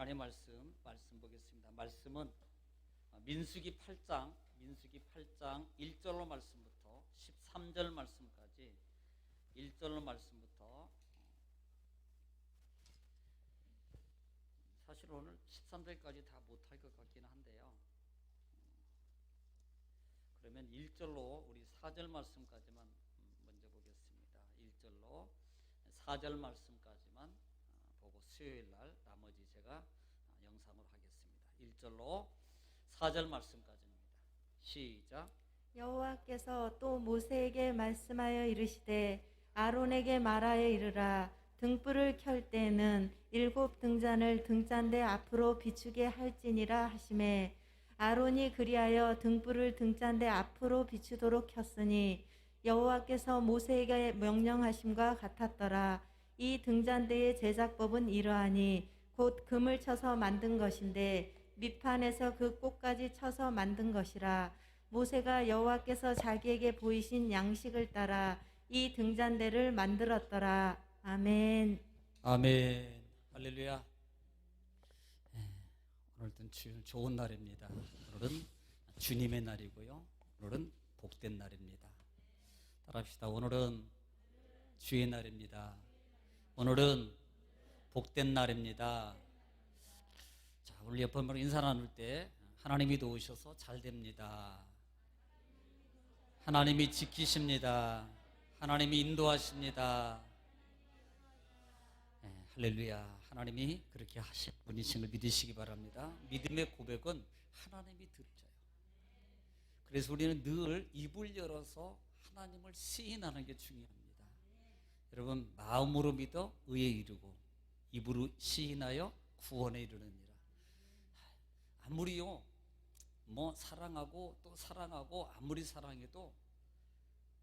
하나님의 말씀 보겠습니다. 말씀은 민수기 8장 1절로 말씀부터 13절 말씀까지 1절로 말씀부터 사실 오늘 13절까지 다 못할 것 같기는 한데요. 그러면 1절로 우리 4절 말씀까지만 먼저 보겠습니다. 1절로 4절 말씀까지만 보고 수요일 날 나머지 제가 영상으로 하겠습니다. 1절로 4절 말씀까지입니다. 시작. 여호와께서 또 모세에게 말씀하여 이르시되 아론에게 말하여 이르라. 등불을 켤 때에는 7 등잔을 등잔대 앞으로 비추게 할지니라 하시매 아론이 그리하여 등불을 등잔대 앞으로 비추도록 켰으니 여호와께서 모세에게 명령하심과 같았더라. 이 등잔대의 제작법은 이러하니 곧 금을 쳐서 만든 것인데 밑판에서 그 꼭까지 쳐서 만든 것이라. 모세가 여호와께서 자기에게 보이신 양식을 따라 이 등잔대를 만들었더라. 아멘. 아멘. 할렐루야. 오늘은 좋은 날입니다. 오늘은 주님의 날이고요. 오늘은 복된 날입니다. 따라합시다. 오늘은 주의 날입니다. 오늘은 복된 날입니다. 자, 우리 옆에 인사 나눌 때 하나님이 도우셔서 잘 됩니다. 하나님이 지키십니다. 하나님이 인도하십니다. 네, 할렐루야. 하나님이 그렇게 하실 분이신 걸 믿으시기 바랍니다. 믿음의 고백은 하나님이 들으셔요. 그래서 우리는 늘 입을 열어서 하나님을 시인하는 게 중요합니다. 여러분, 마음으로 믿어 의에 이르고 입으로 시인하여 구원에 이르느니라. 아무리요 사랑하고 또 사랑하고 아무리 사랑해도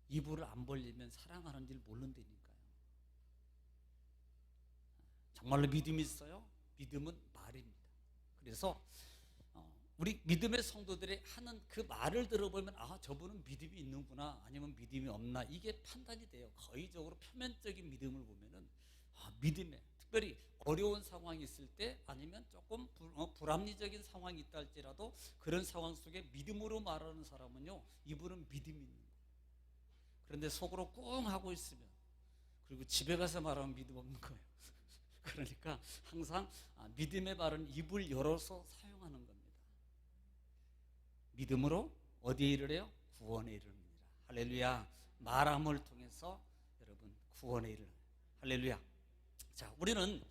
입을 안 벌리면 사랑하는 줄 모른다니까요. 정말로 믿음이 있어요? 믿음은 말입니다. 그래서 우리 믿음의 성도들이 하는 그 말을 들어보면 저분은 믿음이 있는구나 아니면 믿음이 없나 이게 판단이 돼요. 거의적으로 표면적인 믿음을 보면은 믿음에 특별히 어려운 상황이 있을 때 아니면 조금 불합리적인 상황이 있다 할지라도 그런 상황 속에 믿음으로 말하는 사람은요 이분은 믿음이 있는 거예요. 그런데 속으로 꿍 하고 있으면 그리고 집에 가서 말하면 믿음 없는 거예요. 그러니까 항상 믿음의 말은 입을 열어서 사용하는 겁니다. 믿음으로 어디에 이르래요? 구원에 이르느니라. 할렐루야. 말함을 통해서 여러분 구원에 이르는 할렐루야. 자, 우리는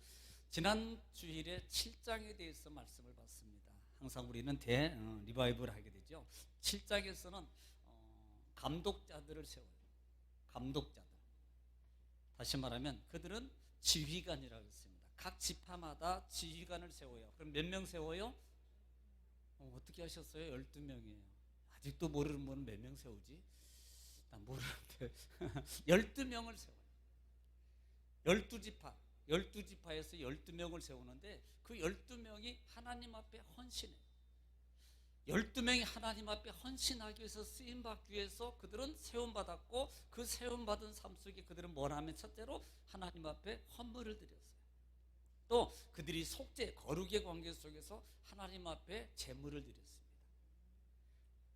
지난 주일에 7장에 대해서 말씀을 봤습니다. 항상 우리는 리바이벌 하게 되죠. 7장에서는 감독자들을 세워요. 감독자들. 다시 말하면 그들은 지휘관이라고 했습니다. 각 지파마다 지휘관을 세워요. 그럼 몇 명 세워요? 어떻게 하셨어요? 12명이에요. 아직도 모르는 분은 몇 명 세우지? 난 모르는데 12명을 세워요. 12지파 12지파에서 12명을 세우는데 그 12명이 하나님 앞에 헌신해요. 12명이 하나님 앞에 헌신하기 위해서 쓰임받기 위해서 그들은 세움받았고 그 세움받은 삶 속에 그들은 뭘 하면 첫째로 하나님 앞에 헌물을 드렸어요. 또 그들이 속죄 거룩의 관계 속에서 하나님 앞에 제물을 드렸습니다.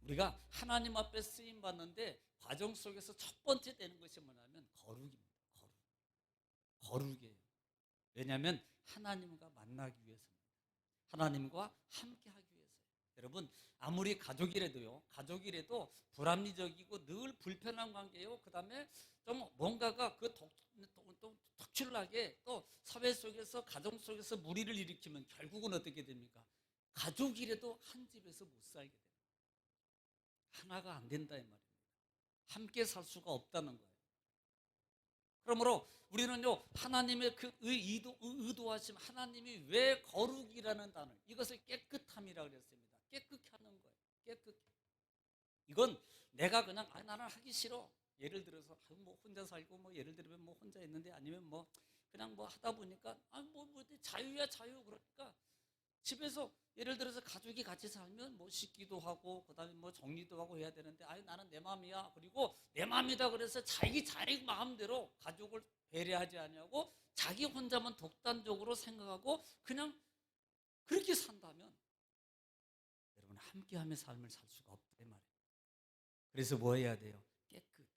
우리가 하나님 앞에 쓰임받는데 과정 속에서 첫 번째 되는 것이 뭐냐면 거룩입니다. 거룩이에요. 왜냐하면 하나님과 만나기 위해서입니다. 하나님과 함께하기 위해서예요. 여러분 아무리 가족이라도 불합리적이고 늘 불편한 관계예요. 그 다음에 좀 뭔가가 또 특출나게 또 사회 속에서 가정 속에서 무리를 일으키면 결국은 어떻게 됩니까? 가족이라도 한 집에서 못 살게 됩니다. 하나가 안 된다 이 말입니다. 함께 살 수가 없다는 거예요. 그러므로 우리는요 하나님의 그 의도하심 하나님이 왜 거룩이라는 단어 이것을 깨끗함이라고 그랬습니다. 깨끗게 하는 거예요. 깨끗게. 이건 내가 그냥 나는 하기 싫어. 예를 들어서 혼자 살고 예를 들면 혼자 있는데 아니면 그냥 하다 보니까 자유야 자유. 그러니까 집에서 예를 들어서 가족이 같이 살면 씻기도 하고 그다음에 정리도 하고 해야 되는데 나는 내 마음이야. 그리고 내 마음이다 그래서 자기 마음대로 가족을 배려하지 않냐고 자기 혼자만 독단적으로 생각하고 그냥 그렇게 산다면 여러분 함께하며 삶을 살 수가 없단 말이에요. 그래서 뭐 해야 돼요? 깨끗.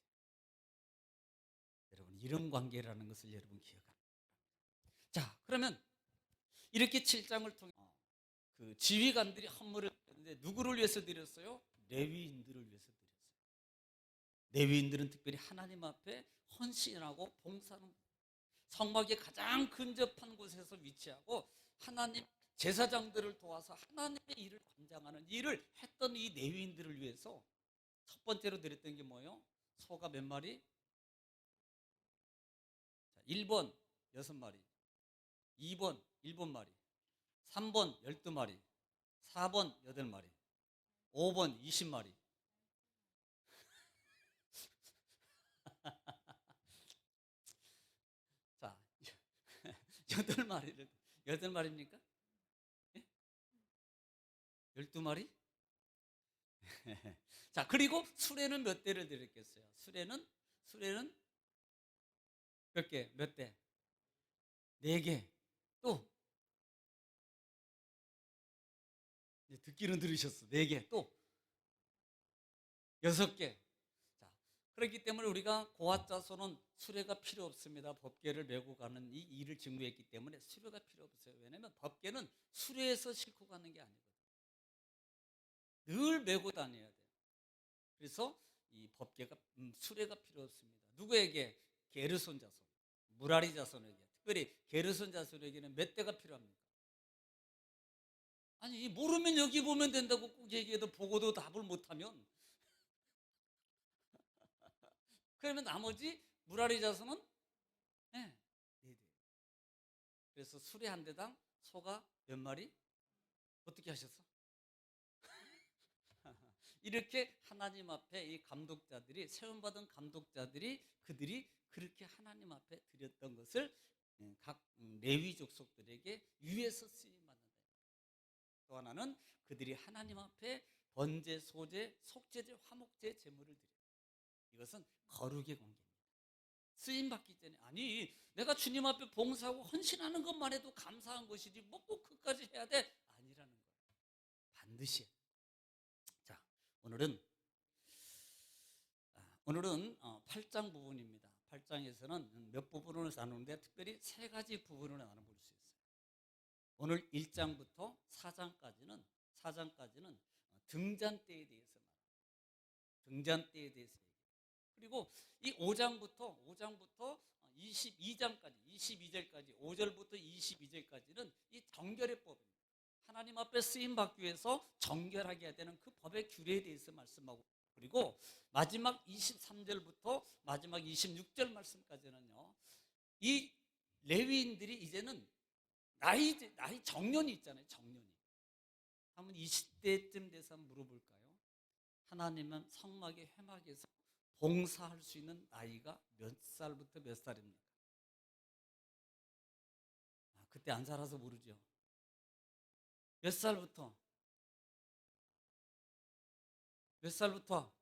여러분 이런 관계라는 것을 여러분 기억합니다. 자, 그러면 이렇게 7장을 통해 그 지휘관들이 헌물을 드렸는데 누구를 위해서 드렸어요? 레위인들을 위해서 드렸어요. 레위인들은 특별히 하나님 앞에 헌신하고 봉사하는 성막의 가장 근접한 곳에서 위치하고 하나님 제사장들을 도와서 하나님의 일을 관장하는 일을 했던 이 레위인들을 위해서 첫 번째로 드렸던 게 뭐예요? 소가 몇 마리? 자, 1번 6마리, 2번 7마리, 3번 12마리, 4번 8마리, 5번 20마리. 자, 8마리를 8마리입니까? 예? 12마리? 자, 그리고 수레는 몇 대를 드렸겠어요? 수레는 몇 개? 몇 대? 4개. 또 듣기는 들으셨어. 4개. 또 6개. 자, 그렇기 때문에 우리가 고앗 자손은 수레가 필요 없습니다. 법궤를 메고 가는 이 일을 직무했기 때문에 수레가 필요 없어요. 왜냐하면 법궤는 수레에서 싣고 가는 게 아니거든요. 늘 메고 다녀야 돼요. 그래서 이 법궤가 수레가 필요 없습니다. 누구에게? 게르손 자손, 무라리 자손에게, 특별히 게르손 자손에게는 몇 대가 필요합니까? 아니 모르면 여기 보면 된다고 꼭 얘기해도 보고도 답을 못하면 그러면 나머지 무라리 자손은 네, 4대. 그래서 수레 한 대당 소가 몇 마리? 어떻게 하셨어? 이렇게 하나님 앞에 이 감독자들이 세움받은 감독자들이 그들이 그렇게 하나님 앞에 드렸던 것을 각 레위 족속들에게 위에서 쓰임받는다. 또 하나는 그들이 하나님 앞에 번제, 소제, 속제제, 화목제 제물을 드려요. 이것은 거룩의 관계입니다. 쓰임받기 전에 아니 내가 주님 앞에 봉사하고 헌신하는 것만 해도 감사한 것이지 뭐 꼭 그까지 해야 돼? 아니라는 거예요. 반드시 해요. 자, 오늘은 8장 부분입니다. 8장에서는 몇 부분을 나누는데 특별히 3가지 부분을 나눠볼 수 있어요. 오늘 1장부터 4장까지는 등잔 때에 대해서 말합니다. 등잔 때에 대해서 얘기해요. 그리고 이 5장부터 22절까지 5절부터 22절까지는 이 정결의 법입니다. 하나님 앞에 쓰임 받기 위해서 정결하게 해야 되는 그 법의 규례에 대해서 말씀하고, 그리고 마지막 23절부터 마지막 26절 말씀까지는요, 이 레위인들이 이제는 나이 정년이 있잖아요. 정년이. 한번 20대쯤 돼서 한번 물어볼까요? 하나님은 성막의 회막에서 봉사할 수 있는 나이가 몇 살부터 몇 살입니까? 그때 안 살아서 모르죠. 몇 살부터? 몇 살부터?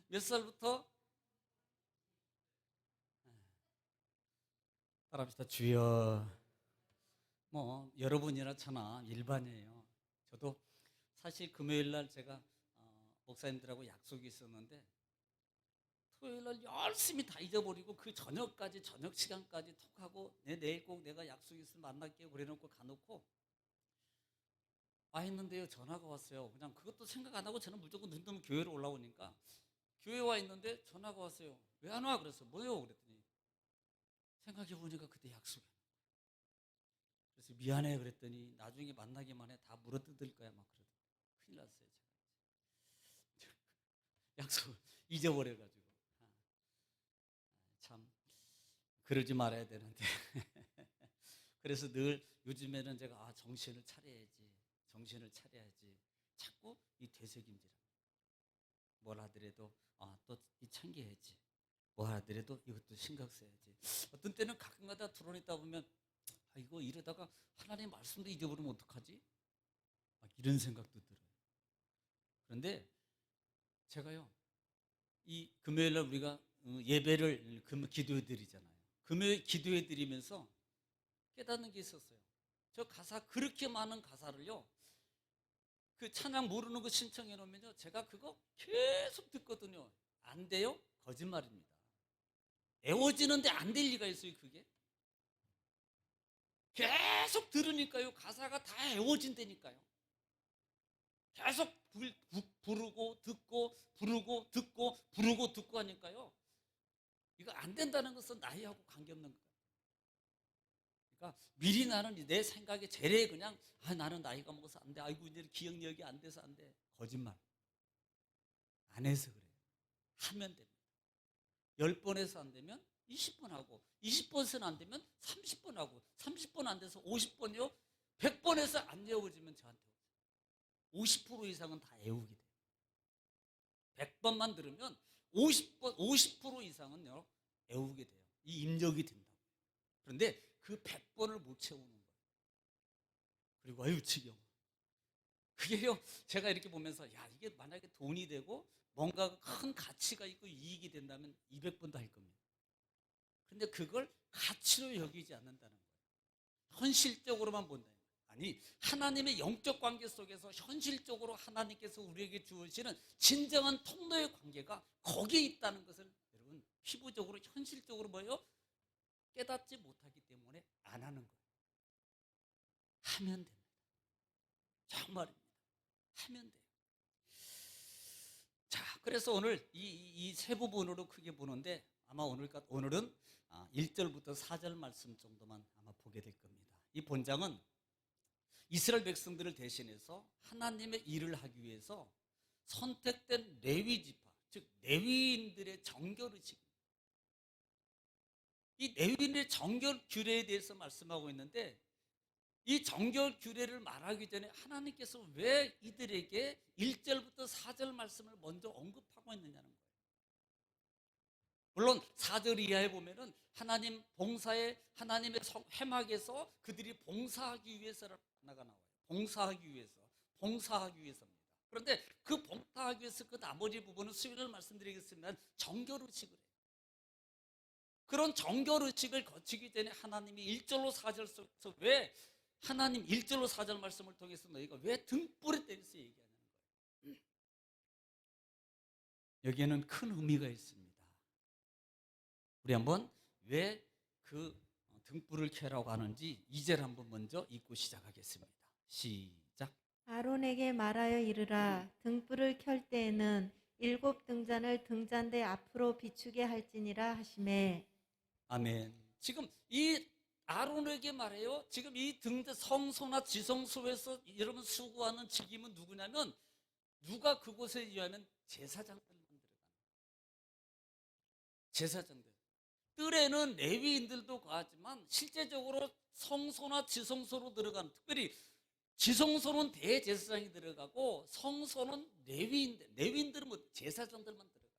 몇 살부터? 따라합시다. 주여. 뭐 여러분이나 저나 일반이에요. 저도 사실 금요일 날 제가 목사님들하고 약속이 있었는데 토요일 날 열심히 다 잊어버리고 그 저녁 시간까지 톡하고 내일 꼭 내가 약속이 있으면 만날게요 그래놓고 가놓고 와 있는데요, 전화가 왔어요. 그냥 그것도 생각 안 하고 저는 무조건 눈 뜨면 교회로 올라오니까 교회 와 있는데 전화가 왔어요. 왜 안 와? 그래서 뭐요? 그랬더니 생각해 보니까 그때 약속이. 그래서 미안해 그랬더니 나중에 만나기만 해 다 물어뜯을 거야 막 그러더라고요. 큰일 났어요 제가. 약속 잊어버려가지고. 참 그러지 말아야 되는데. 그래서 늘 요즘에는 제가 정신을 차려야지 자꾸 이 되새김질합니다. 뭘 하더라도 또 이 챙겨야지, 뭐 하더라도 이것도 신경 써야지. 어떤 때는 가끔가다 드러냈다 보면 이거 이러다가 하나님의 말씀도 잊어버리면 어떡하지? 막 이런 생각도 들어요. 그런데 제가요, 이 금요일날 우리가 예배를 기도드리잖아요. 금요일 기도해 드리면서 깨닫는 게 있었어요. 저 가사, 그렇게 많은 가사를요, 그 찬양 모르는 거 신청해 놓으면요, 제가 그거 계속 듣거든요. 안 돼요? 거짓말입니다. 애워지는데 안 될 리가 있어요, 그게? 계속 들으니까요, 가사가 다 애워진다니까요. 계속 부르고 듣고 부르고 듣고 부르고 듣고 하니까요, 이거 안 된다는 것은 나이하고 관계없는 거예요. 그러니까 미리 나는 내 생각에 제래 그냥 나는 나이가 먹어서 안 돼. 아이고 이제 기억력이 안 돼서 안 돼. 거짓말. 안 해서 그래요. 하면 됩니다. 10번 해서 안 되면 20번 하고, 20번 해서 안 되면 30번 하고, 30번 안 돼서 50번이요. 100번 해서 안 외워지면 저한테 오세요. 50% 이상은 다 외우게 돼요. 100번만 들으면 50% 이상은요, 외우게 돼요. 이 입력이 된다고. 그런데 그 100번을 못 채우는 거예요. 그리고 아유 지겨워. 그게요, 제가 이렇게 보면서 야, 이게 만약에 돈이 되고 뭔가 큰 가치가 있고 이익이 된다면 200번도 할 겁니다. 그런데 그걸 가치로 여기지 않는다는 거예요. 현실적으로만 본다. 아니, 하나님의 영적 관계 속에서 현실적으로 하나님께서 우리에게 주시는 진정한 통로의 관계가 거기에 있다는 것을 여러분 피부적으로 현실적으로 뭐예요? 깨닫지 못하기 때문에 안 하는 거예요. 하면 됩니다. 정말입니다. 하면 돼요. 자, 그래서 오늘 이 세 부분으로 크게 보는데 아마 오늘은 1절부터 4절 말씀 정도만 아마 보게 될 겁니다. 이 본장은 이스라엘 백성들을 대신해서 하나님의 일을 하기 위해서 선택된 레위 지파, 즉 레위인들의 정결의식, 이 레위인의 정결 규례에 대해서 말씀하고 있는데, 이 정결 규례를 말하기 전에 하나님께서 왜 이들에게 1절부터 4절 말씀을 먼저 언급하고 있느냐는 거예요. 물론 4절 이하에 보면은 하나님 봉사에, 하나님의 회막에서 그들이 봉사하기 위해서라는 하나가 나와요. 봉사하기 위해서입니다. 그런데 그 봉사하기 위해서 그 나머지 부분은 수요일을 말씀드리겠습니다. 정결의식을 해요. 그런 정결의식을 거치기 전에 하나님이 1절로 4절 속에서 왜 하나님 1절로 4절 말씀을 통해서 너희가 왜 등불에 때려서 얘기하냐는 거예요. 여기에는 큰 의미가 있습니다. 우리 한번 왜 그 등불을 켜라고 하는지 2절 한번 먼저 읽고 시작하겠습니다. 시작. 아론에게 말하여 이르라. 등불을 켤 때에는 7 등잔을 등잔대 앞으로 비추게 할지니라 하시매. 아멘. 지금 이 아론에게 말해요. 지금 이 성소나 지성소에서 여러분 수고하는 직임은 누구냐면, 누가 그곳에 의하면 제사장들만 들어가는 거예요. 제사장들. 뜰에는 레위인들도 가지만 실제적으로 성소나 지성소로 들어가는, 특별히 지성소는 대제사장이 들어가고 성소는 레위인들은 뭐 제사장들만 들어가요.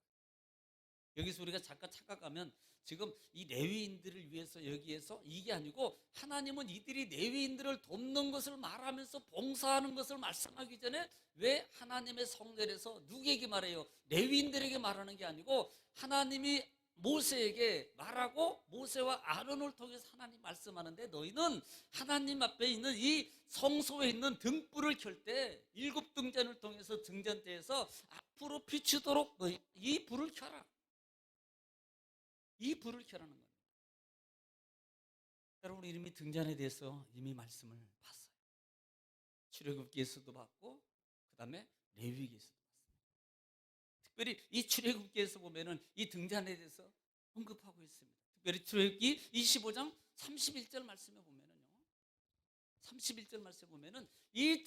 여기서 우리가 잠깐 착각하면 지금 이 레위인들을 위해서 여기에서 이게 아니고, 하나님은 이들이 레위인들을 돕는 것을 말하면서 봉사하는 것을 말씀하기 전에 왜 하나님의 성전에서 누구에게 말해요? 레위인들에게 말하는 게 아니고 하나님이 모세에게 말하고 모세와 아론을 통해서 하나님 말씀하는데, 너희는 하나님 앞에 있는 이 성소에 있는 등불을 켤 때 7 등잔을 통해서 등잔대에서 앞으로 비추도록 너희 이 불을 켜라. 이 불을 켜라는 겁니다. 여러분, 이미 등잔에 대해서 이미 말씀을 봤어요. 출애굽기에서도 봤고, 그 다음에 레위기에서도 봤어요. 특별히 이 출애굽기에서 보면은 이 등잔에 대해서 언급하고 있습니다. 특별히 출애굽기 25장 31절 말씀에 보면은요, 31절 말씀에 보면은 이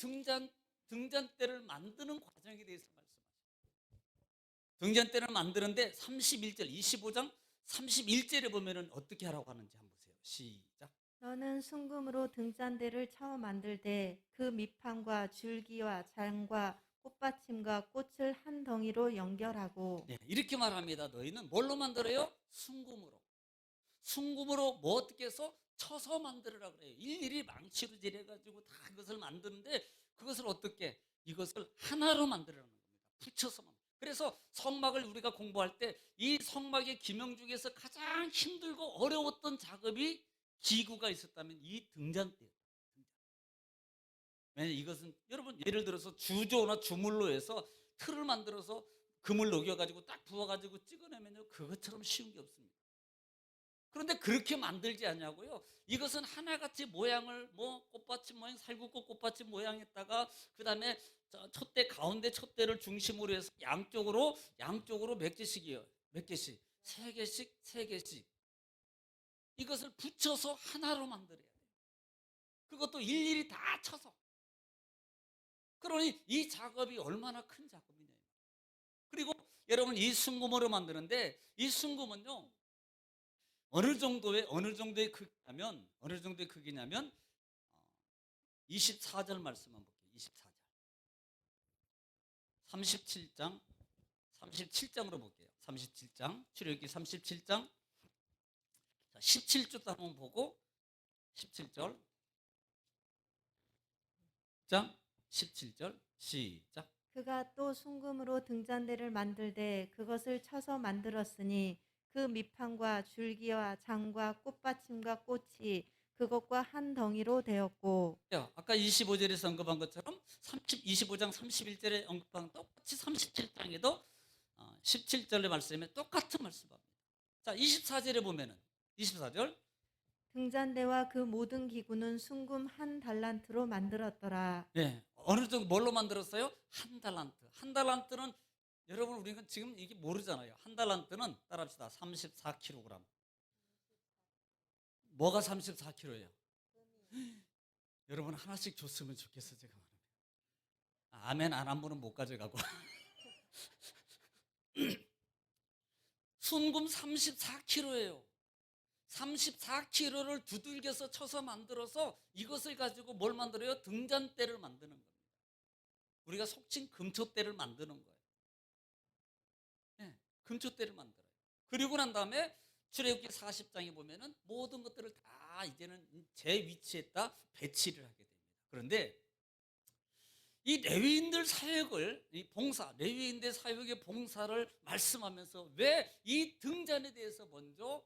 등잔대를 만드는 과정에 대해서 말씀하셔요. 등잔대를 만드는데 31절, 25장 31절에 보면은 어떻게 하라고 하는지 한번 보세요. 시작. 너는 순금으로 등잔대를 처음 만들되 그 밑판과 줄기와 장과 꽃받침과 꽃을 한 덩이로 연결하고. 네, 이렇게 말합니다. 너희는 뭘로 만들어요? 순금으로. 순금으로 뭐 어떻게 해서 쳐서 만들으라 그래요. 일일이 망치로 지려가지고 다 그것을 만드는데, 그것을 어떻게, 이것을 하나로 만들라는 겁니다. 붙여서 만들. 그래서 성막을 우리가 공부할 때 이 성막의 기명 중에서 가장 힘들고 어려웠던 작업이 기구가 있었다면 이 등잔대예요. 왜냐하면 이것은 여러분 예를 들어서 주조나 주물로 해서 틀을 만들어서 금을 녹여가지고 딱 부어가지고 찍어내면요 그것처럼 쉬운 게 없습니다. 그런데 그렇게 만들지 않냐고요. 이것은 하나같이 모양을 뭐 꽃받침 모양, 살구꽃 꽃받침 모양에다가 그 다음에 촛대 가운데 촛대를 중심으로 해서 양쪽으로 몇 개씩이요? 몇 개씩? 세 개씩, 세 개씩. 이것을 붙여서 하나로 만들어야 돼요. 그것도 일일이 다 쳐서. 그러니 이 작업이 얼마나 큰 작업이냐. 그리고 여러분 이 순금으로 만드는데 이 순금은요 어느 정도의 크기냐면 24절 말씀만 볼게요. 24절. 37장으로 볼게요. 37장. 출애굽기 37장. 자, 17절도 한번 보고 17절. 자, 17절 시작. 그가 또 순금으로 등잔대를 만들되 그것을 쳐서 만들었으니 그 밑판과 줄기와 장과 꽃받침과 꽃이 그것과 한 덩이로 되었고 아까 25절에서 언급한 것처럼 25장 31절에 언급한 똑같이 37장에도 17절의 말씀에 똑같은 말씀입니다. 자, 24절에 보면은 24절 등잔대와 그 모든 기구는 순금 한 달란트로 만들었더라. 네, 어느 정도 뭘로 만들었어요? 한 달란트. 한 달란트는 여러분 우리가 지금 이게 모르잖아요. 한 달란트는 따라합시다. 34kg. 뭐가 34kg예요? 여러분 하나씩 줬으면 좋겠어 제가 말하면. 아멘 안 한 분은 못 가져가고. 순금 34kg예요. 34kg를 두들겨서 쳐서 만들어서 이것을 가지고 뭘 만들어요? 등잔대를 만드는 겁니다. 우리가 속칭 금초대를 만드는 거예요. 네, 금초대를 만들어요. 그리고 난 다음에 출애굽기 40장에 보면은 모든 것들을 다 이제는 제 위치에다 배치를 하게 됩니다. 그런데 이 레위인들 사역을 레위인들 사역의 봉사를 말씀하면서 왜 이 등잔에 대해서 먼저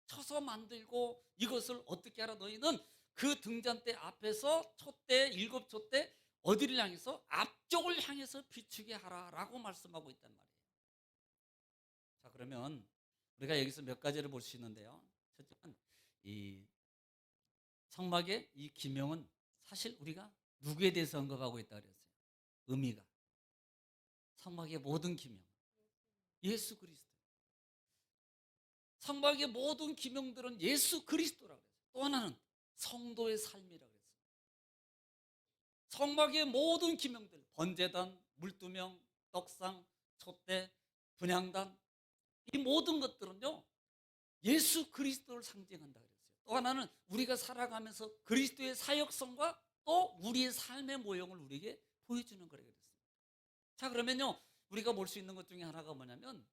쳐서 만들고 이것을 어떻게 하라 너희는 그 등잔대 앞에서 촛대 7촛대 어디를 향해서 앞쪽을 향해서 비추게 하라라고 말씀하고 있단 말이에요. 자, 그러면 우리가 여기서 몇 가지를 볼 수 있는데요. 첫째는 이 성막의 이 기명은 사실 우리가 누구에 대해서 언급하고 있다 그랬어요. 의미가 성막의 모든 기명 예수 그리스도. 성막의 모든 기명들은 예수 그리스도라고 그랬어요. 또 하나는 성도의 삶이라고 그랬어요. 성막의 모든 기명들 번제단, 물두명, 떡상, 촛대, 분향단 이 모든 것들은요 예수 그리스도를 상징한다 그랬어요. 또 하나는 우리가 살아가면서 그리스도의 사역성과 또 우리의 삶의 모형을 우리에게 보여주는 거라 그랬어요. 자, 그러면요 우리가 볼 수 있는 것 중에 하나가 뭐냐면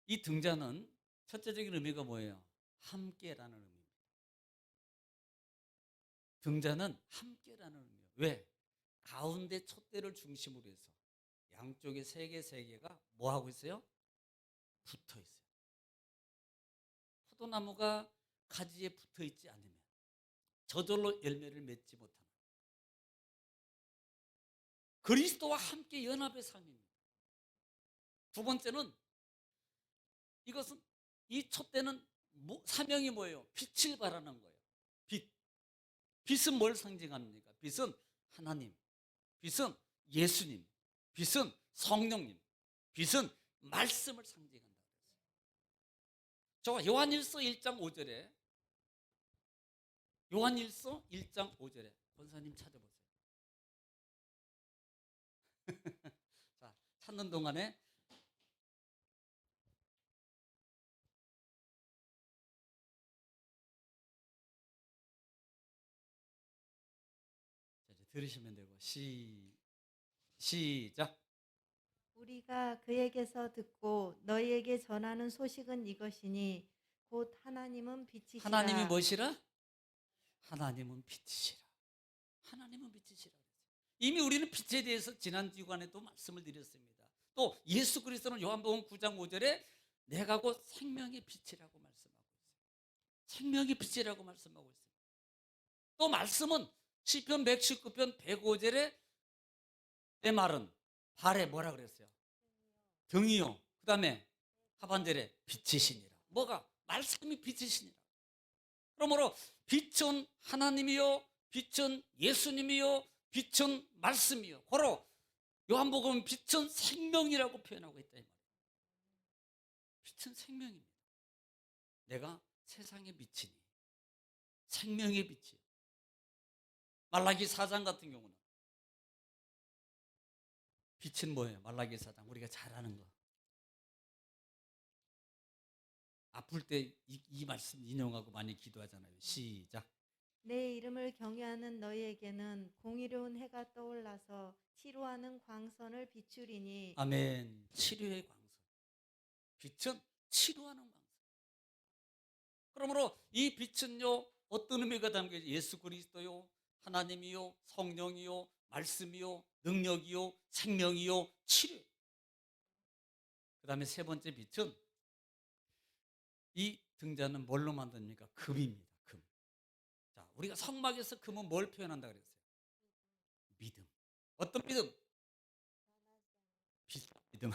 이 등잔은 첫째적인 의미가 뭐예요? 함께라는 의미입니다. 등잔은 함께라는 의미예요. 왜? 가운데 촛대를 중심으로 해서 양쪽에 세 개가 뭐 하고 있어요? 붙어 있어요. 포도나무가 가지에 붙어 있지 않으면 저절로 열매를 맺지 못하는 그리스도와 함께 연합의 삶입니다. 두 번째는 이것은 이 촛대는 사명이 뭐예요? 빛을 발하는 거예요. 빛. 빛은 뭘 상징합니까? 빛은 하나님, 빛은 예수님, 빛은 성령님, 빛은 말씀을 상징한다. 저 요한일서 1장 5절에 요한일서 1장 5절에 권사님 찾아보세요. 자, 찾는 동안에 이제 들으시면 되고 시작. 우리가 그에게서 듣고 너희에게 전하는 소식은 이것이니 곧 하나님은 빛이시라. 하나님이 무엇이라? 하나님은 빛이시라. 하나님은 빛이시라. 이미 우리는 빛에 대해서 지난 주간에도 말씀을 드렸습니다. 또 예수 그리스도는 요한복음 9장 5절에 내가 곧 생명의 빛이라고 말씀하고 있어요. 생명의 빛이라고 말씀하고 있어요. 또 말씀은 시편 119편 105절에 내 말은 발에 뭐라 그랬어요? 등이요. 그 다음에 하반절에 빛이시니라. 뭐가? 말씀이 빛이시니라. 그러므로 빛은 하나님이요, 빛은 예수님이요, 빛은 말씀이요. 바로 요한복음 빛은 생명이라고 표현하고 있다 이 말이에요. 빛은 생명입니다. 내가 세상의 빛이니 생명의 빛이요. 말라기 4장 같은 경우는 빛은 뭐예요? 말라기 4장 우리가 잘 아는 거. 아플 때 이 말씀 인용하고 많이 기도하잖아요. 시작. 내 이름을 경외하는 너희에게는 공의로운 해가 떠올라서 치료하는 광선을 비추리니 아멘. 치료의 광선. 빛은 치료하는 광선. 그러므로 이 빛은요 어떤 의미가 담겨 있어요? 예수 그리스도요, 하나님이요, 성령이요, 말씀이요, 능력이요, 생명이요, 치료. 그 다음에 세 번째 빛은 이 등잔은 뭘로 만듭니까? 금입니다. 금. 자, 우리가 성막에서 금은 뭘 표현한다 그랬어요? 믿음. 어떤 믿음? 비싼 믿음.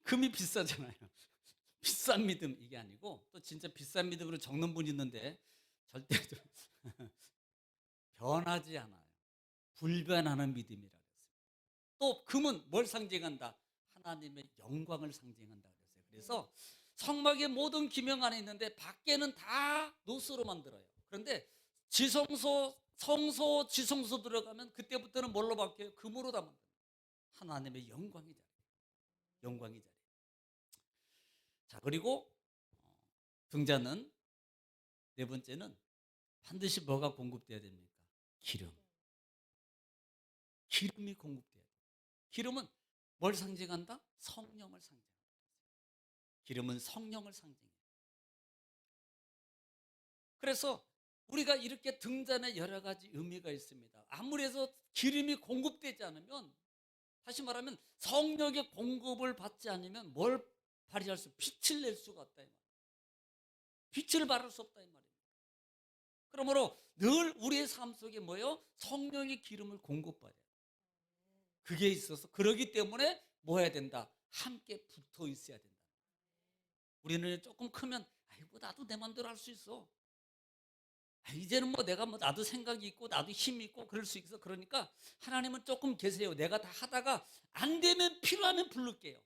금이 비싸잖아요. 비싼 믿음 이게 아니고 또 진짜 비싼 믿음으로 적는 분이 있는데 절대 변하지 않아요. 불변하는 믿음이라 그랬어요. 또 금은 뭘 상징한다? 하나님의 영광을 상징한다 그랬어요. 그래서 성막의 모든 기명 안에 있는데 밖에는 다 노스로 만들어요. 그런데 지성소, 성소, 지성소 들어가면 그때부터는 뭘로 바뀌어요? 금으로 다 만들어요. 하나님의 영광이 자리. 영광이 자리. 자, 그리고 등잔은 네 번째는 반드시 뭐가 공급돼야 됩니까? 기름. 기름이 공급돼야 돼요. 기름은 뭘 상징한다? 성령을 상징한다. 기름은 성령을 상징해요. 그래서 우리가 이렇게 등잔에 여러 가지 의미가 있습니다. 아무래도 기름이 공급되지 않으면 다시 말하면 성령의 공급을 받지 않으면 뭘 발휘할 수, 빛을 낼 수가 없다 이 말이에요. 빛을 발할 수 없다 이 말이에요. 그러므로 늘 우리의 삶 속에 뭐예요? 성령의 기름을 공급받아야 돼요. 그게 있어서 그러기 때문에 뭐 해야 된다? 함께 붙어 있어야 된다. 우리는 조금 크면 아이고 나도 내 마음대로 할 수 있어. 이제는 뭐 내가 뭐 나도 생각이 있고 나도 힘이 있고 그럴 수 있어. 그러니까 하나님은 조금 계세요. 내가 다 하다가 안 되면 필요하면 부를게요.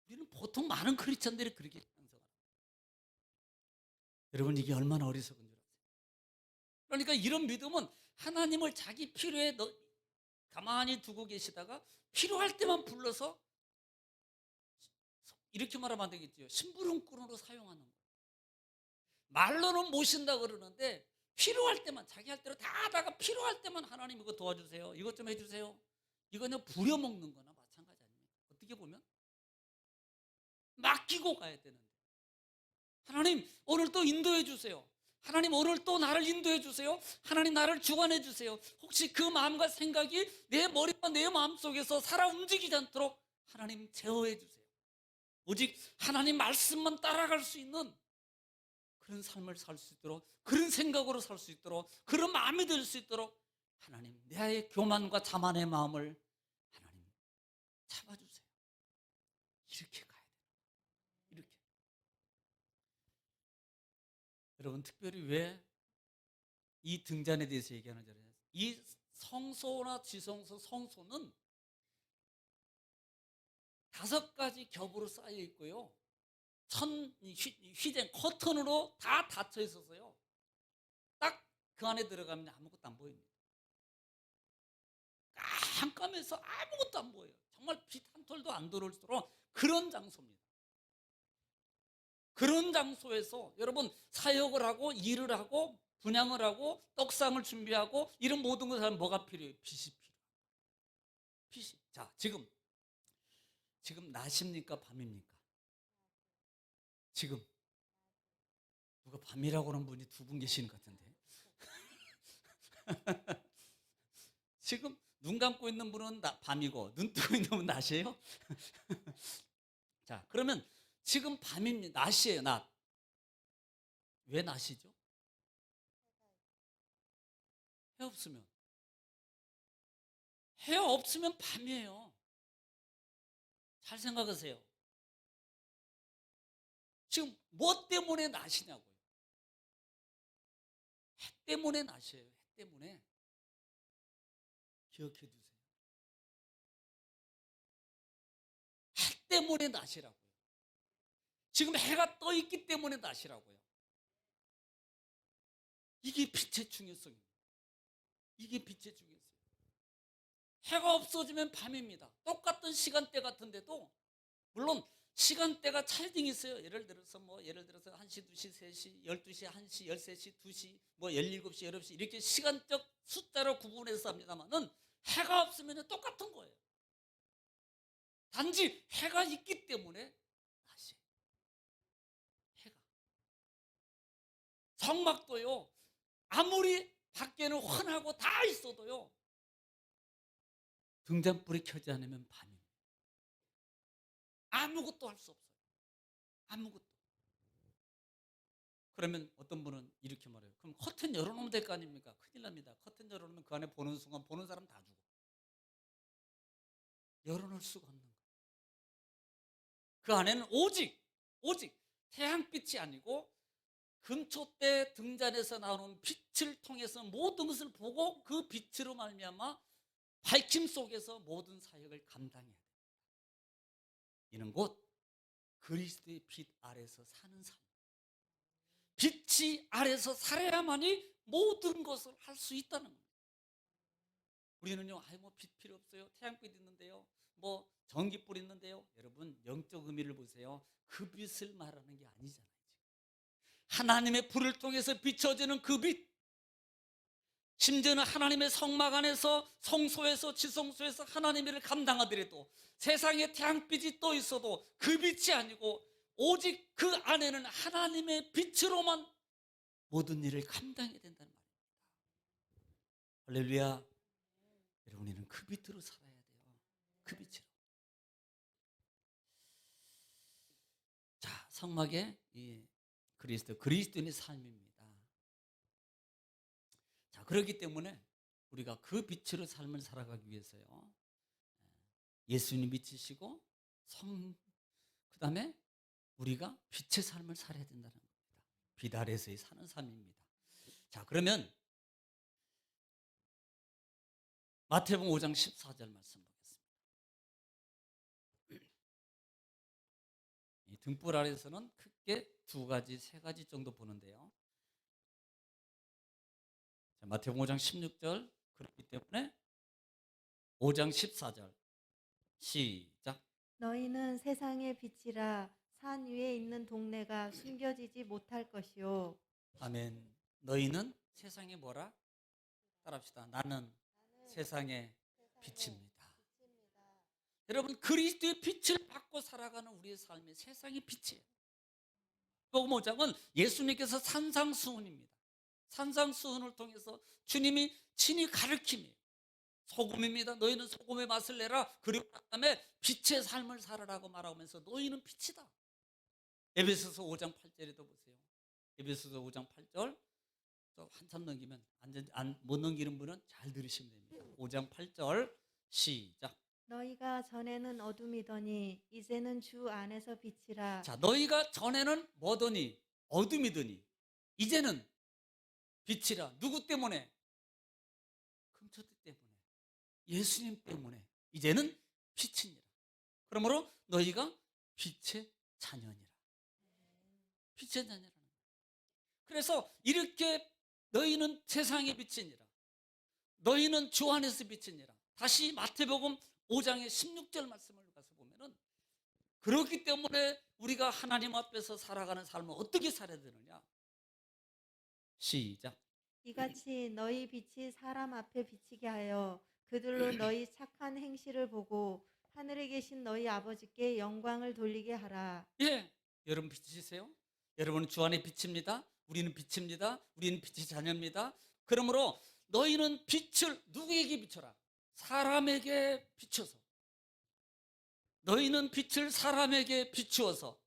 우리는 보통 많은 크리스천들이 그렇게 생각합니다. 여러분 이게 얼마나 어리석은 줄 아세요? 그러니까 이런 믿음은 하나님을 자기 필요에 가만히 두고 계시다가 필요할 때만 불러서 이렇게 말하면 안 되겠죠. 심부름꾼으로 사용하는 거예요. 말로는 모신다 그러는데 필요할 때만 자기 할 대로 다 하다가 필요할 때만 하나님 이거 도와주세요. 이것 좀 해주세요. 이거는 부려먹는 거나 마찬가지 아닙니까? 어떻게 보면 맡기고 가야 되는데 하나님 오늘 또 인도해 주세요. 하나님 오늘 또 나를 인도해 주세요. 하나님 나를 주관해 주세요. 혹시 그 마음과 생각이 내 머리와 내 마음속에서 살아 움직이지 않도록 하나님 제어해 주세요. 오직 하나님 말씀만 따라갈 수 있는 그런 삶을 살 수 있도록, 그런 생각으로 살 수 있도록, 그런 마음이 될 수 있도록 하나님 내 교만과 자만의 마음을 하나님 잡아주세요. 이렇게 가야 돼요. 이렇게. 여러분 특별히 왜 이 등잔에 대해서 얘기하는 줄 알아요? 이 성소나 지성소, 성소는 5가지 겹으로 쌓여 있고요. 휘장 커튼으로 다 닫혀 있어서요. 딱 그 안에 들어가면 아무것도 안 보입니다. 깜깜해서 아무것도 안 보여요. 정말 빛 한 톨도 안 들어올수록 그런 장소입니다. 그런 장소에서 여러분 사역을 하고 일을 하고 분양을 하고 떡상을 준비하고 이런 모든 것을 하면 뭐가 필요해요? 빛이 필요해요. 빛이. 자, 지금 낮입니까? 밤입니까? 지금 누가 밤이라고 하는 분이 2분 계시는 것 같은데 지금 눈 감고 있는 분은 밤이고 눈 뜨고 있는 분은 낮이에요? 자, 그러면 지금 밤입니다. 낮이에요, 낮. 왜 낮이죠? 해 없으면. 해 없으면 밤이에요. 잘 생각하세요. 지금 뭐 때문에 낮이냐고요. 해 때문에 낮이에요. 해 때문에. 기억해 두세요. 해 때문에 낮이라고요. 지금 해가 떠 있기 때문에 낮이라고요. 이게 빛의 중요성입니다. 이게 빛의 중요성이에요. 해가 없어지면 밤입니다. 똑같은 시간대 같은데도 물론 시간대가 찰딩이 있어요. 예를 들어서 1시, 2시, 3시, 12시, 1시, 13시, 2시, 17시, 19시 이렇게 시간적 숫자로 구분해서 합니다만은 해가 없으면 똑같은 거예요. 단지 해가 있기 때문에 다시 해가. 성막도요. 아무리 밖에는 환하고 다 있어도요. 등잔불이 켜지 않으면 밤입니다. 아무것도 할 수 없어요. 아무것도. 그러면 어떤 분은 이렇게 말해요. 그럼 커튼 열어놓으면 될 거 아닙니까? 큰일 납니다. 커튼 열어놓으면 그 안에 보는 순간 보는 사람 다 죽어. 열어놓을 수가 없는 거예요. 그 안에는 오직 태양빛이 아니고 금초대 등잔에서 나오는 빛을 통해서 모든 것을 보고 그 빛으로 말미암아 밝힘 속에서 모든 사역을 감당해야 됩니다. 이는 곧 그리스도의 빛 아래서 사는 삶. 빛이 아래서 살아야만이 모든 것을 할 수 있다는 겁니다. 우리는요, 빛 필요 없어요. 태양빛 있는데요. 전기불 있는데요. 여러분, 영적 의미를 보세요. 그 빛을 말하는 게 아니잖아요. 하나님의 불을 통해서 비춰지는 그 빛. 심지어는 하나님의 성막 안에서 성소에서 지성소에서 하나님의 일을 감당하더라도 세상에 태양빛이 떠 있어도 그 빛이 아니고 오직 그 안에는 하나님의 빛으로만 모든 일을 감당해야 된다는 말입니다. 할렐루야. 여러분, 우리는 그 빛으로 살아야 돼요. 그 빛으로. 자, 성막의 이 그리스도인의 삶입니다. 자, 그렇기 때문에 우리가 그 빛으로 삶을 살아가기 위해서요. 예수님 빛이시고 그다음에 우리가 빛의 삶을 살아야 된다는 겁니다. 빛 아래서의 사는 삶입니다. 자, 그러면 마태복음 5장 14절 말씀 보겠습니다. 이 등불 아래서는 크게 세 가지 정도 보는데요. 자, 마태복음 5장 16절 그렇기 때문에 5장 14절 시작. 너희는 세상의 빛이라. 산 위에 있는 동네가 숨겨지지 못할 것이요. 아멘. 너희는 세상에 뭐라? 따라합시다. 나는 세상의 빛입니다. 여러분, 그리스도의 빛을 받고 살아가는 우리의 삶이 세상의 빛이에요. 복음 5장은 예수님께서 산상수훈입니다. 산상수훈을 통해서 주님이 친히 가르침이에요. 소금입니다. 너희는 소금의 맛을 내라. 그리고 그다음에 빛의 삶을 살아라고 말하면서 너희는 빛이다. 에베소서 5장 8절에도 보세요. 에베소서 5장 8절 한참 넘기면 못 넘기는 분은 잘 들으시면 됩니다. 5장 8절 시작. 너희가 전에는 어둠이더니 이제는 주 안에서 빛이라. 자, 너희가 전에는 뭐더니 어둠이더니 이제는 빛이라. 누구 때문에? 금초대 때문에, 예수님 때문에 이제는 빛이니라. 그러므로 너희가 빛의 자녀니라. 빛의 자녀라는 거예요. 그래서 이렇게 너희는 세상의 빛이니라. 너희는 주 안에서 빛이니라. 다시 마태복음 5장의 16절 말씀을 가서 보면은 그렇기 때문에 우리가 하나님 앞에서 살아가는 삶을 어떻게 살아야 되느냐? 시작. 이같이 너희 빛이 사람 앞에 비치게 하여 그들로 너희 착한 행실을 보고 하늘에 계신 너희 아버지께 영광을 돌리게 하라. 예, 여러분 빛이세요? 여러분은 주 안에 빛입니다. 우리는 빛입니다. 우리는 빛의 자녀입니다. 그러므로 너희는 빛을 누구에게 비춰라? 사람에게 비춰서, 너희는 빛을 사람에게 비추어서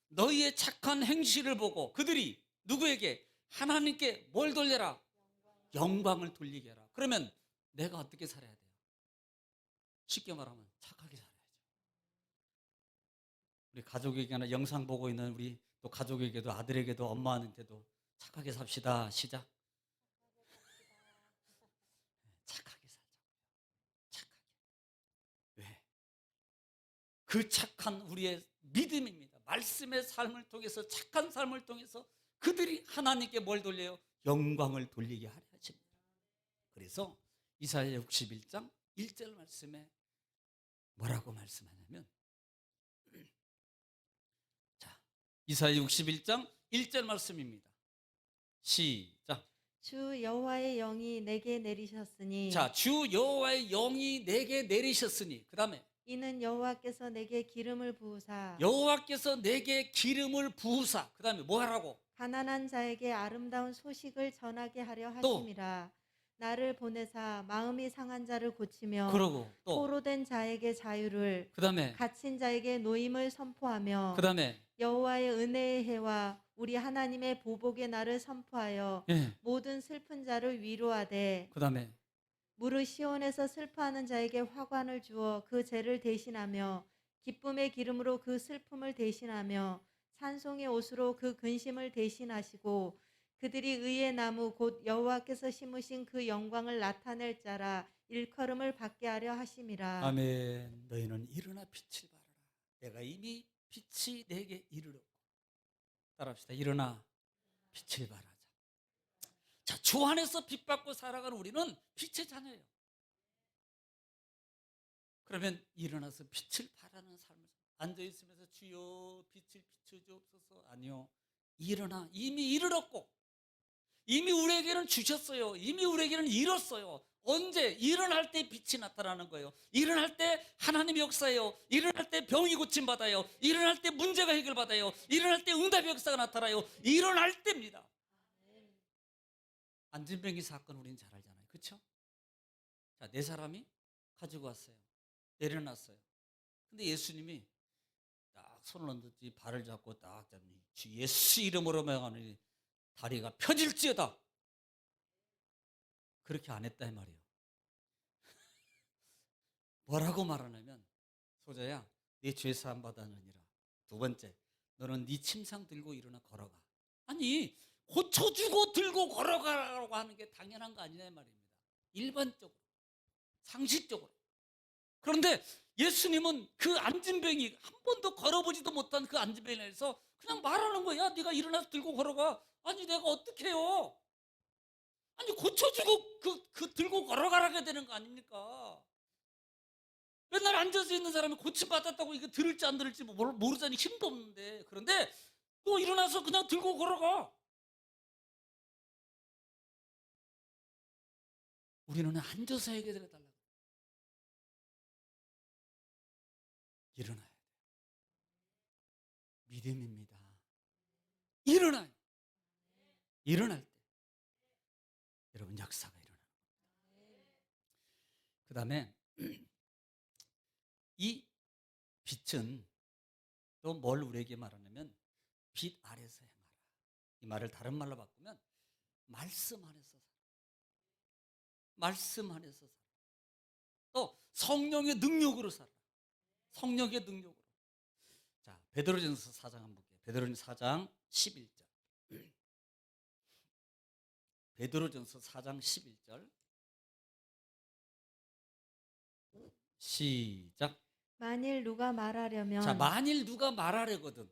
너희의 착한 행실을 보고 그들이 누구에게? 하나님께 뭘 돌려라? 영광을 돌리게 해라. 그러면 내가 어떻게 살아야 돼요? 쉽게 말하면 착하게 살아야죠. 우리 가족에게나 영상 보고 있는 우리 또 가족에게도, 아들에게도, 엄마한테도 착하게 삽시다. 시작. 착하게 살자고요. 착하게. 왜? 그 착한 우리의 믿음입니다. 말씀의 삶을 통해서, 착한 삶을 통해서 그들이 하나님께 뭘 돌려요? 영광을 돌리게 하려 하십니다. 그래서 이사야 61장 1절 말씀에 뭐라고 말씀하냐면, 자, 이사야 61장 1절 말씀입니다. 시작. 주 여호와의 영이 내게 내리셨으니 자, 주 여호와의 영이 내게 내리셨으니, 그 다음에 이는 여호와께서 내게 기름을 부으사 여호와께서 내게 기름을 부으사, 그 다음에 뭐 하라고? 가난한 자에게 아름다운 소식을 전하게 하려 또. 하심이라. 나를 보내사 마음이 상한 자를 고치며 그러고 또 포로된 자에게 자유를, 그 다음에 갇힌 자에게 노임을 선포하며 그 다음에 여호와의 은혜의 해와 우리 하나님의 보복의 날을 선포하여 모든 슬픈 자를 위로하되 그 다음에 무릇 시온에서 슬퍼하는 자에게 화관을 주어 그 죄를 대신하며 기쁨의 기름으로 그 슬픔을 대신하며 찬송의 옷으로 그 근심을 대신하시고 그들이 의의 나무 곧 여호와께서 심으신 그 영광을 나타낼 자라 일컬음을 받게 하려 하심이라. 아멘. 너희는 일어나 빛을 발하라. 내가 이미 빛이 내게 이르렀고. 따라합시다. 일어나 빛을 발하자. 자, 주 안에서 빛받고 살아가는 우리는 빛의 자녀예요. 그러면 일어나서 빛을 발하는 삶을, 앉아있으면서 주여 빛을 비춰주옵소서. 아니요, 일어나. 이미 이르렀고 이미 우리에게는 주셨어요. 이미 우리에게는 이뤘어요. 언제? 일어날 때 빛이 나타나는 거예요. 일어날 때 하나님의 역사예요. 일어날 때 병이 고침받아요. 일어날 때 문제가 해결받아요. 일어날 때 응답의 역사가 나타나요. 일어날 때입니다. 안진뱅이 사건 우리는 잘 알잖아요. 그렇죠? 자, 네 사람이 가지고 왔어요. 내려놨어요. 근데 예수님이 딱 손을 얹었지, 발을 잡고 딱 잡니, 주 예수 이름으로 명하노니 다리가 펴질지어다. 그렇게 안 했다 이 말이에요. 뭐라고 말하냐면, 소자야, 네 죄 사함 받았느니라. 두 번째, 너는 네 침상 들고 일어나 걸어가. 아니, 고쳐주고 들고 걸어가라고 하는 게 당연한 거 아니냐 이 말입니다. 일반적으로, 상식적으로. 그런데 예수님은 그 안진뱅이, 한 번도 걸어보지도 못한 그 안진뱅이에 대해서 그냥 말하는 거야. 네가 일어나서 들고 걸어가. 아니, 내가 어떻게 해요? 아니, 고쳐주고 그 들고 걸어가라게 되는 거 아닙니까? 맨날 앉아서 있는 사람이 고침받았다고 이거 들을지 안 들을지 모르자니 힘도 없는데, 그런데 또 일어나서 그냥 들고 걸어가. 우리는 앉아서 해결해달라고. 일어나야 돼요. 믿음입니다. 일어나요. 일어날 때 여러분 역사가 일어나는 겁니다. 그 다음에 이 빛은 또 뭘 우리에게 말하냐면, 빛 아래서 행하라. 이 말을 다른 말로 바꾸면 말씀 안에서 살아. 말씀 안에서 살아. 또 성령의 능력으로 살아. 성령의 능력으로. 자, 베드로전서 4장 한번 볼게요. 베드로전서 4장 11절. 베드로전서 4장 11절. 시작. 만일 누가 말하려면 자, 만일 누가 말하려거든.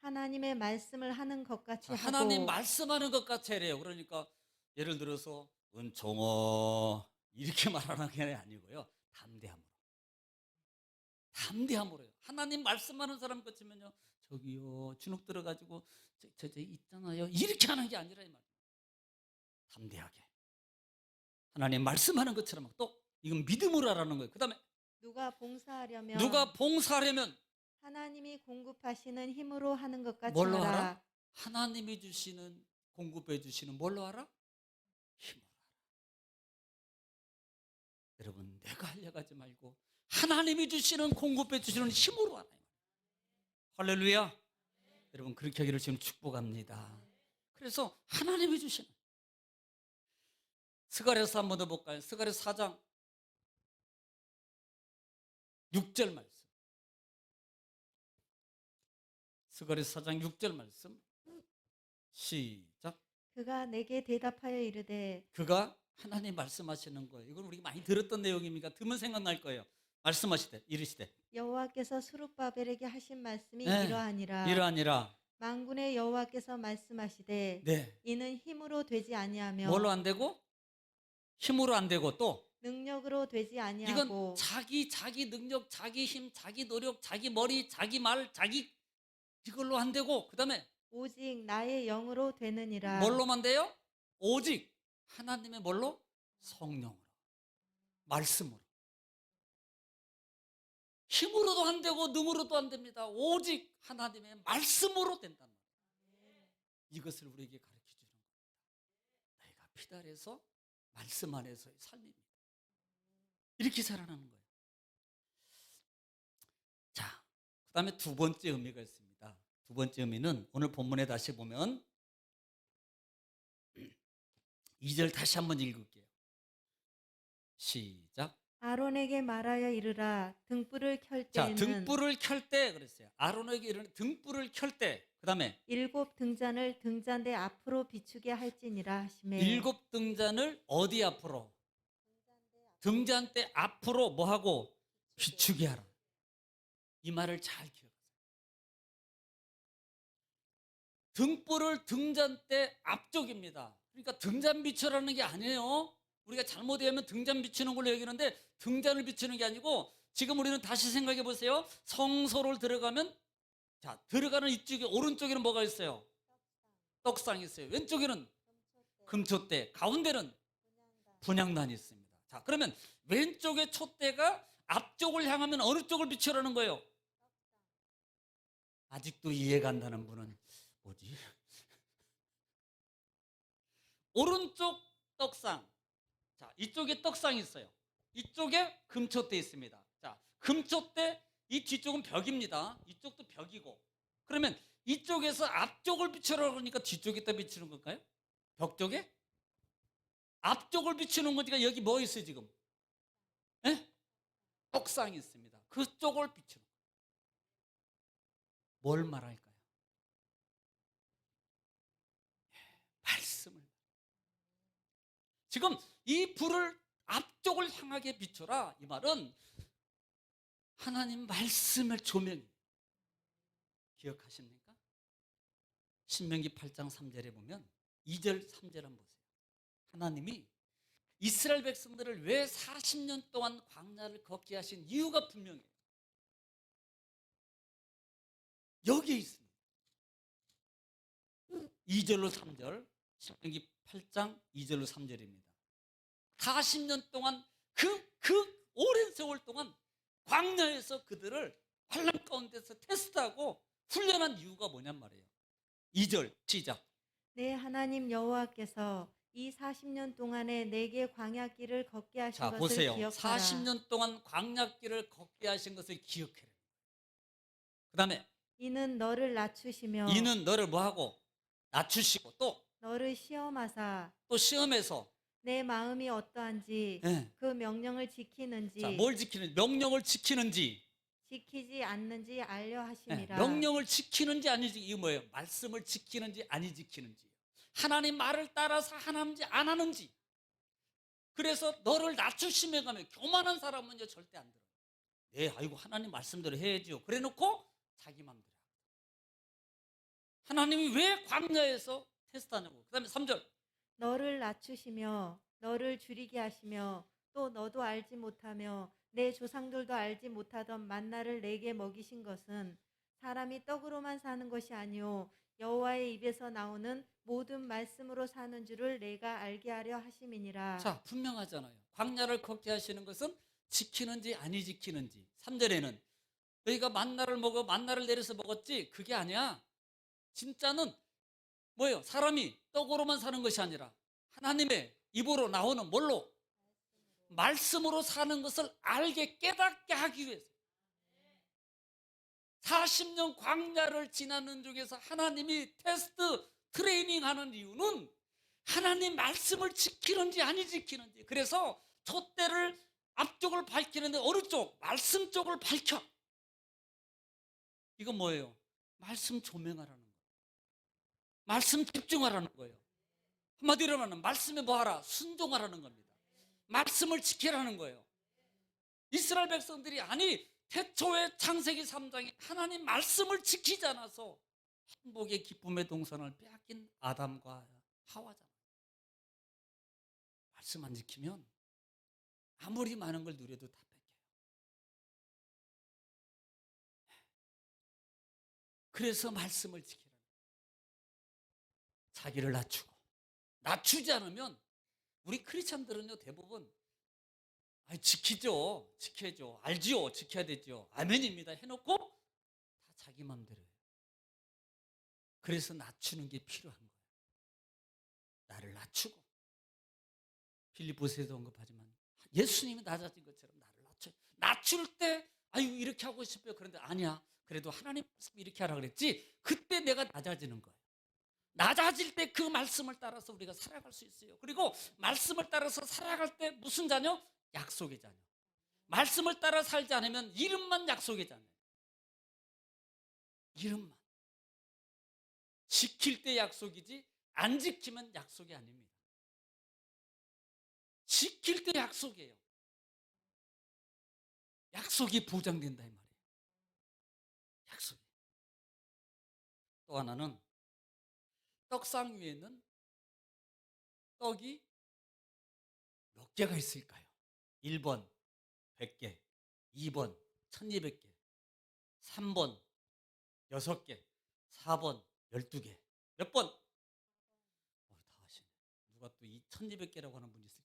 하나님의 말씀을 하는 것 같이 자, 하나님 하고 말씀하는 것 같이 해래요. 그러니까 예를 들어서 은총어 이렇게 말하는 게 아니고요. 담대함으로. 담대함으로요. 하나님 말씀하는 사람 같으면요, 저기요 주눅 들어가지고 저 있잖아요, 이렇게 하는 게 아니라 이 말이에요. 담대하게 하나님 말씀하는 것처럼. 또 이건 믿음으로 하라는 거예요. 그 다음에 누가 봉사하려면 누가 봉사하려면 하나님이 공급하시는 힘으로 하는 것 같이 뭘로 하라. 하라? 하나님이 주시는, 공급해 주시는 뭘로 하라? 힘으로 하라. 여러분, 내가 하려고 하지 말고 하나님이 주시는, 공급해 주시는 힘으로 하나요. 할렐루야. 여러분, 그렇게 하기를 지금 축복합니다. 그래서 하나님이 주시는, 스가랴서 한 번 더 볼까요? 스가랴서 4장 6절 말씀. 스가랴서 4장 6절 말씀. 시작. 그가 내게 대답하여 이르되 그가, 하나님 말씀하시는 거예요. 이건 우리가 많이 들었던 내용입니까? 들으면 생각날 거예요. 말씀하시되 이르시되 여호와께서 스룹바벨에게 하신 말씀이 네, 이러하니라. 이러하니라. 만군의 여호와께서 말씀하시되 네. 이는 힘으로 되지 아니하며 뭘로 안 되고? 힘으로 안 되고, 또 능력으로 되지 이건 아니하고 자기 능력, 자기 힘, 자기 노력, 자기 머리, 자기 말, 자기 이걸로 안 되고, 그다음에 오직 나의 영으로 되느니라. 뭘로만 돼요? 오직 하나님의 뭘로? 성령으로, 말씀으로. 힘으로도 안 되고 능으로도 안 됩니다. 오직 하나님의 말씀으로 된단 말이에요. 이것을 우리에게 가르쳐 주는 겁니다. 내가 피달에서 말씀 안에서의 삶입니다. 이렇게 살아나는 거예요. 자, 그 다음에 두 번째 의미가 있습니다. 두 번째 의미는 오늘 본문에 다시 보면 2절 다시 한번 읽을게요. 시작. 아론에게 말하여 이르라. 등불을 켤 자, 때에는 등불을 켤 때 그랬어요. 아론에게 이르는 등불을 켤 때, 그 다음에 7 등잔을 등잔대 앞으로 비추게 할지니라 하시매. 7 등잔을 어디 앞으로? 등잔대 앞으로 뭐하고? 비추게 하라. 이 말을 잘 기억하세요. 등불을 등잔대 앞쪽입니다. 그러니까 등잔 비추라는 게 아니에요. 우리가 잘못 이해하면 등잔 비추는 걸로 얘기하는데, 등잔을 비추는 게 아니고, 지금 우리는 다시 생각해 보세요. 성소를 들어가면, 자, 들어가는 이쪽에 오른쪽에는 뭐가 있어요? 떡상이 있어요. 왼쪽에는 금촛대, 가운데는 분향단이 있습니다. 자, 그러면 왼쪽의 촛대가 앞쪽을 향하면 어느 쪽을 비추라는 거예요? 아직도 이해가 안 가는 분은 뭐지? 오른쪽 떡상. 자, 이쪽에 떡상이 있어요. 이쪽에 금촛대 있습니다. 자, 금촛대, 이 뒤쪽은 벽입니다. 이쪽도 벽이고. 그러면 이쪽에서 앞쪽을 비추라고 그러니까 뒤쪽에다 비추는 걸까요? 벽 쪽에? 앞쪽을 비추는 거니까 여기 뭐 있어요 지금? 예? 떡상이 있습니다. 그쪽을 비추는 거예요. 뭘 말할까요? 말씀을. 지금 이 불을 앞쪽을 향하게 비춰라, 이 말은 하나님 말씀의 조명입니다. 기억하십니까? 신명기 8장 3절에 보면 2절 3절 한번 보세요. 하나님이 이스라엘 백성들을 왜 40년 동안 광야를 걷게 하신 이유가 분명해요. 여기에 있습니다. 2절로 3절, 신명기 8장 2절로 3절입니다. 40년 동안 그 오랜 세월 동안 광야에서 그들을 환란 가운데서 테스트하고 훈련한 이유가 뭐냔 말이에요. 2절 시작. 내 하나님 여호와께서 이 40년 동안에 내게 광야길을 걷게 하신 자, 것을 보세요. 기억하라. 40년 동안 광야길을 걷게 하신 것을 기억해라. 그 다음에 이는 너를 낮추시며 이는 너를 뭐하고? 낮추시고, 또 너를 시험하사 시험해서, 내 마음이 어떠한지 예. 그 명령을 지키는지 자, 뭘 지키는지, 명령을 지키는지, 지키지 않는지 알려 예, 하심이라. 명령을 지키는지 아니지, 이게 뭐예요? 말씀을 지키는지 아니 지키는지, 하나님 말을 따라서 하는지 안 하는지. 그래서 너를 낮추심에 가면 교만한 사람은요 절대 안 들어요. 네, 아이고 하나님 말씀대로 해야죠. 그래 놓고 자기 마음대로. 하나님이 왜 광야에서 테스트하냐고. 그 다음에 3절. 너를 낮추시며 너를 줄이게 하시며 또 너도 알지 못하며 내 조상들도 알지 못하던 만나를 내게 먹이신 것은 사람이 떡으로만 사는 것이 아니요 여호와의 입에서 나오는 모든 말씀으로 사는 줄을 내가 알게 하려 하심이니라. 자, 분명하잖아요. 광야를 걷게 하시는 것은 지키는지 아니 지키는지. 3절에는 너희가 만나를 먹어 만나를 내려서 먹었지, 그게 아니야. 진짜는 뭐예요? 사람이 떡으로만 사는 것이 아니라 하나님의 입으로 나오는 뭘로? 말씀으로 사는 것을 알게 깨닫게 하기 위해서 40년 광야를 지나는 중에서 하나님이 테스트 트레이닝하는 이유는 하나님 말씀을 지키는지 아니 지키는지. 그래서 촛대를 앞쪽을 밝히는데 어느 쪽? 말씀 쪽을 밝혀. 이건 뭐예요? 말씀 조명하라는 거예요. 말씀 집중하라는 거예요. 한마디로 말하면 말씀에 뭐하라? 순종하라는 겁니다. 말씀을 지키라는 거예요. 이스라엘 백성들이 아니 태초의 창세기 3장에 하나님 말씀을 지키지 않아서 행복의 기쁨의 동산을 빼앗긴 아담과 하와잖아요. 말씀 안 지키면 아무리 많은 걸 누려도 다 뺏겨요. 그래서 말씀을 지키라는 거예요. 자기를 낮추지 않으면 우리 크리스찬들은요 대부분 지키죠. 지켜야죠. 알지요. 지켜야 되죠. 아멘입니다. 해놓고 다 자기 마음대로 해요. 그래서 낮추는 게 필요한 거예요. 나를 낮추고 빌립보서에도 언급하지만 예수님이 낮아진 것처럼 나를 낮출 때 아유 이렇게 하고 싶어요. 그런데 아니야. 그래도 하나님 말씀이 이렇게 하라 그랬지. 그때 내가 낮아지는 거예요. 낮아질 때 그 말씀을 따라서 우리가 살아갈 수 있어요. 그리고 말씀을 따라서 살아갈 때 무슨 자녀? 약속의 자녀. 말씀을 따라 살지 않으면 이름만 약속의 자녀. 이름만. 지킬 때 약속이지 안 지키면 약속이 아닙니다. 지킬 때 약속이에요. 약속이 보장된다 이 말이에요. 약속이. 또 하나는 떡상 위에는 떡이 몇 개가 있을까요? 1번 100개, 2번 1200개, 3번 6개, 4번 12개. 몇 번? 다 하시네. 누가 또 1200개라고 하는 분이 있을까?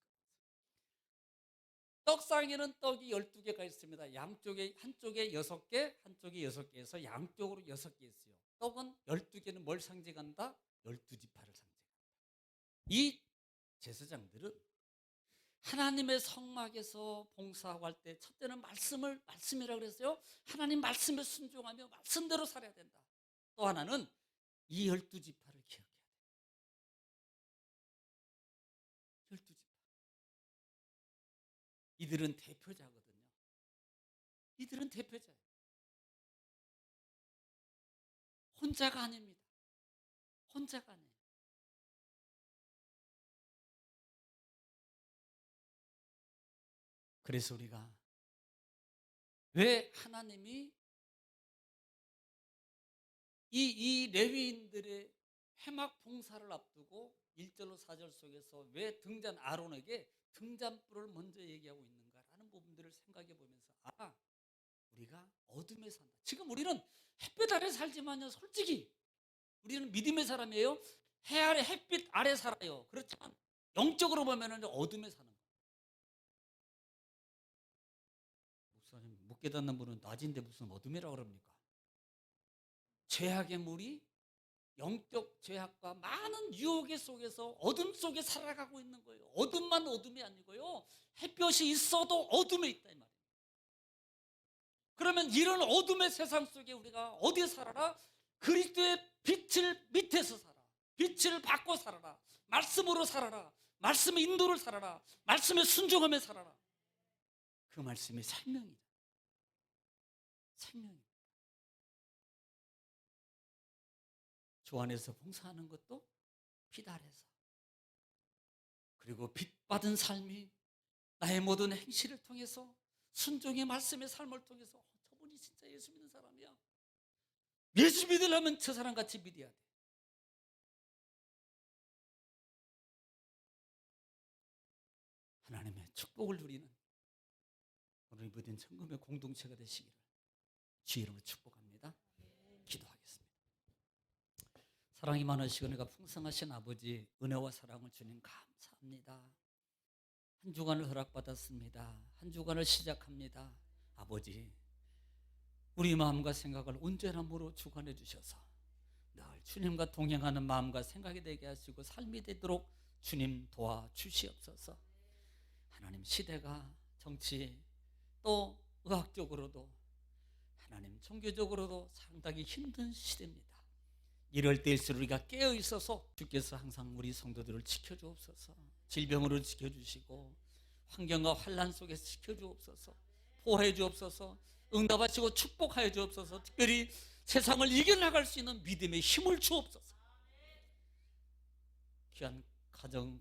떡상에는 떡이 12개가 있습니다. 양쪽에 한쪽에 6개, 한쪽에 6개에서 양쪽으로 6개 있어요. 떡은 12개는 뭘 상징한다? 12지파를 상징한다. 이 제사장들은 하나님의 성막에서 봉사하고 할 때 첫째는 말씀이라고 그랬어요. 하나님 말씀에 순종하며 말씀대로 살아야 된다. 또 하나는 이 12지파를 기억해야 돼. 12지파. 이들은 대표자거든요. 이들은 대표자예요. 혼자가 아닙니다. 혼자가 아니에요. 그래서 우리가 왜 하나님이 이 레위인들의 회막 봉사를 앞두고 1절로 4절 속에서 왜 아론에게 등잔불을 먼저 얘기하고 있는가라는 부분들을 생각해 보면서 우리가 어둠에 산다. 지금 우리는 햇빛 아래 살지만요 솔직히 우리는 믿음의 사람이에요. 해 아래 햇빛 아래 살아요. 그렇지만 영적으로 보면 어둠에 사는 거예요. 목사님 못 깨닫는 분은 낮인데 무슨 어둠이라고 그럽니까? 죄악의 물이 영적 죄악과 많은 유혹의 속에서 어둠 속에 살아가고 있는 거예요. 어둠만 어둠이 아니고요. 햇볕이 있어도 어둠에 있다 이 말이에요. 그러면 이런 어둠의 세상 속에 우리가 어디에 살아라? 그리스도의 빛을 밑에서 살아. 빛을 받고 살아라. 말씀으로 살아라. 말씀의 인도를 살아라. 말씀에 순종하며 살아라. 그 말씀이 생명이다. 생명이다. 주 안에서 봉사하는 것도 빛 아래서. 그리고 빛 받은 삶이 나의 모든 행실을 통해서 순종의 말씀의 삶을 통해서 저분이 진짜 예수 믿는 사람이야. 예수 믿으려면 저 사람 같이 믿어야 돼. 하나님의 축복을 누리는 오늘 모든 천국의 공동체가 되시기를 주의 이름으로 축복합니다. 기도하겠습니다. 사랑이 많으시고 은혜가 풍성하신 아버지, 은혜와 사랑을 주님 감사합니다. 한 주간을 허락받았습니다. 한 주간을 시작합니다. 아버지, 우리 마음과 생각을 온전한 무로 주관해 주셔서 늘 주님과 동행하는 마음과 생각이 되게 하시고 삶이 되도록 주님 도와주시옵소서. 하나님, 시대가 정치 또 의학적으로도 하나님 종교적으로도 상당히 힘든 시대입니다. 이럴 때일수록 우리가 깨어 있어서 주께서 항상 우리 성도들을 지켜주옵소서. 질병으로 지켜주시고 환경과 환란 속에서 지켜주옵소서. 보호해 주옵소서. 응답하시고 축복하여 주옵소서. 특별히 세상을 이겨나갈 수 있는 믿음의 힘을 주옵소서. 귀한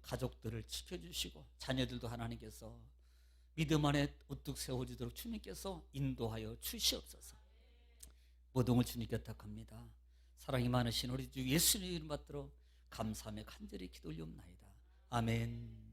가족들을 지켜주시고 자녀들도 하나님께서 믿음 안에 우뚝 세워지도록 주님께서 인도하여 주시옵소서. 모든 걸 주님께 부탁합니다. 사랑이 많으신 우리 주 예수님 이름 받들어 감사하며 간절히 기도 올리옵나이다. 아멘.